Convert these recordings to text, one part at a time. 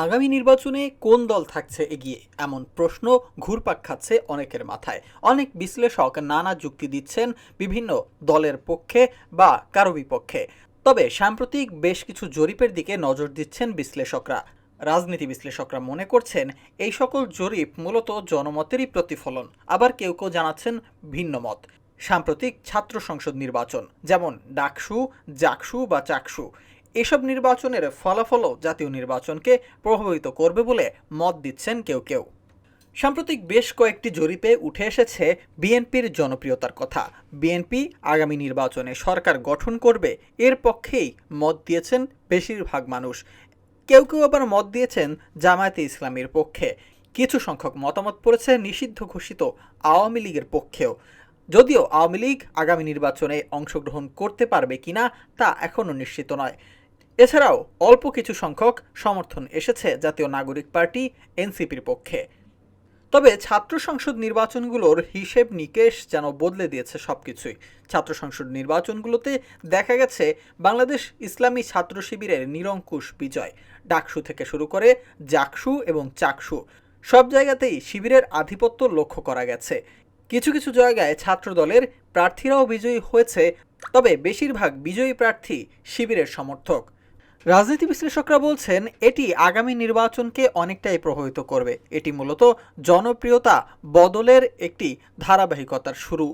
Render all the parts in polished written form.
আগামী নির্বাচনে কোন দল থাকছে এগিয়ে এমন প্রশ্ন ঘুরপাক খাচ্ছে অনেকের মাথায়। অনেক বিশ্লেষক নানা যুক্তি দিচ্ছেন বিভিন্ন দলের পক্ষে বা কারো বিপক্ষে। তবে সাম্প্রতিক বেশ কিছু জরিপের দিকে নজর দিচ্ছেন বিশ্লেষকরা। রাজনীতি বিশ্লেষকরা মনে করছেন এই সকল জরিপ মূলত জনমতেরই প্রতিফলন, আবার কেউ কেউ জানাচ্ছেন ভিন্ন মত। সাম্প্রতিক ছাত্র সংসদ নির্বাচন, যেমন ডাকসু, জাকসু বা চাকসু, এসব নির্বাচনের ফলাফলও জাতীয় নির্বাচনকে প্রভাবিত করবে বলে মত দিচ্ছেন কেউ কেউ। সাম্প্রতিক বেশ কয়েকটি জরিপে উঠে এসেছে বিএনপির জনপ্রিয়তার কথা। বিএনপি আগামী নির্বাচনে সরকার গঠন করবে এর পক্ষেই মত দিয়েছেন বেশিরভাগ মানুষ। কেউ কেউ আবার মত দিয়েছেন জামায়াতে ইসলামীর পক্ষে। কিছু সংখ্যক মতামত পড়েছে নিষিদ্ধ ঘোষিত আওয়ামী লীগের পক্ষেও। যদিও আওয়ামী লীগ আগামী নির্বাচনে অংশগ্রহণ করতে পারবে কিনা তা এখনও নিশ্চিত নয়। এছাড়াও অল্প কিছু সংখ্যক সমর্থন এসেছে জাতীয় নাগরিক পার্টি এনসিপির পক্ষে। তবে ছাত্র সংসদ নির্বাচনগুলোর হিসেব নিকেশ যেন বদলে দিয়েছে সবকিছুই। ছাত্র সংসদ নির্বাচনগুলোতে দেখা গেছে বাংলাদেশ ইসলামী ছাত্র শিবিরের নিরঙ্কুশ বিজয়। ডাকসু থেকে শুরু করে জাকসু এবং চাকসু, সব জায়গাতেই শিবিরের আধিপত্য লক্ষ্য করা গেছে। কিছু কিছু জায়গায় ছাত্র দলের প্রার্থীরাও বিজয়ী হয়েছে, তবে বেশিরভাগ বিজয়ী প্রার্থী শিবিরের সমর্থক। রাজনীতি বিশ্লেষকরা বলছেন এটি আগামী নির্বাচনকে অনেকটাই প্রভাবিত করবে। এটি মূলত জনপ্রিয়তা বদলের একটি ধারাবাহিকতার শুরু।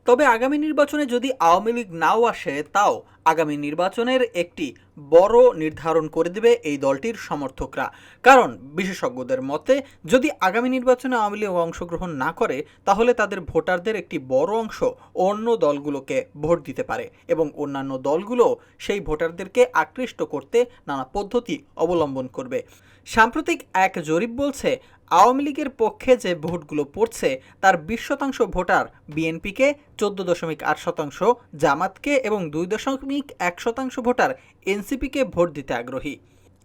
তবে আগামী নির্বাচনে যদি আওয়ামী লীগ নাও আসে, তাও আগামী নির্বাচনের একটি বড় নির্ধারণ করে দেবে এই দলটির সমর্থকরা। কারণ বিশেষজ্ঞদের মতে যদি আগামী নির্বাচনে আওয়ামী লীগ অংশগ্রহণ না করে, তাহলে তাদের ভোটারদের একটি বড় অংশ অন্য দলগুলোকে ভোট দিতে পারে এবং অন্যান্য দলগুলো সেই ভোটারদেরকে আকৃষ্ট করতে নানা পদ্ধতি অবলম্বন করবে। সাম্প্রতিক এক জরিপ বলছে আওয়ামী লীগের পক্ষে যে ভোটগুলো পড়ছে তার 20% ভোটার বিএনপিকে, 14.8% জামাতকে এবং 2.1% ভোটার এনসিপিকে ভোট দিতে আগ্রহী।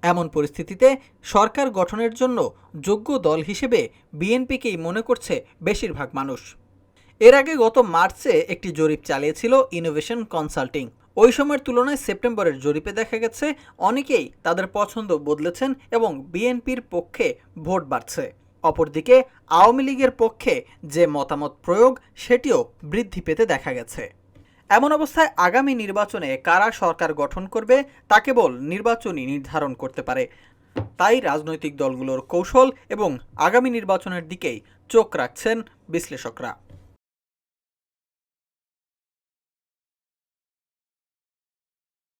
এমন পরিস্থিতিতে সরকার গঠনের জন্য যোগ্য দল হিসেবে বিএনপিকেই মনে করছে বেশিরভাগ মানুষ। এর আগে গত মার্চে একটি জরিপ চালিয়েছিল ইনোভেশন কনসাল্টিং। ওই সময়ের তুলনায় সেপ্টেম্বরের জরিপে দেখা গেছে অনেকেই তাদের পছন্দ বদলেছেন এবং বিএনপির পক্ষে ভোট বাড়ছে। অপরদিকে আওয়ামী লীগের পক্ষে যে মতামত প্রয়োগ সেটিও বৃদ্ধি পেতে দেখা গেছে। এমন অবস্থায় আগামী নির্বাচনে কারা সরকার গঠন করবে তা কেবল নির্বাচনই নির্ধারণ করতে পারে। তাই রাজনৈতিক দলগুলোর কৌশল এবং আগামী নির্বাচনের দিকেই চোখ রাখছেন বিশ্লেষকরা।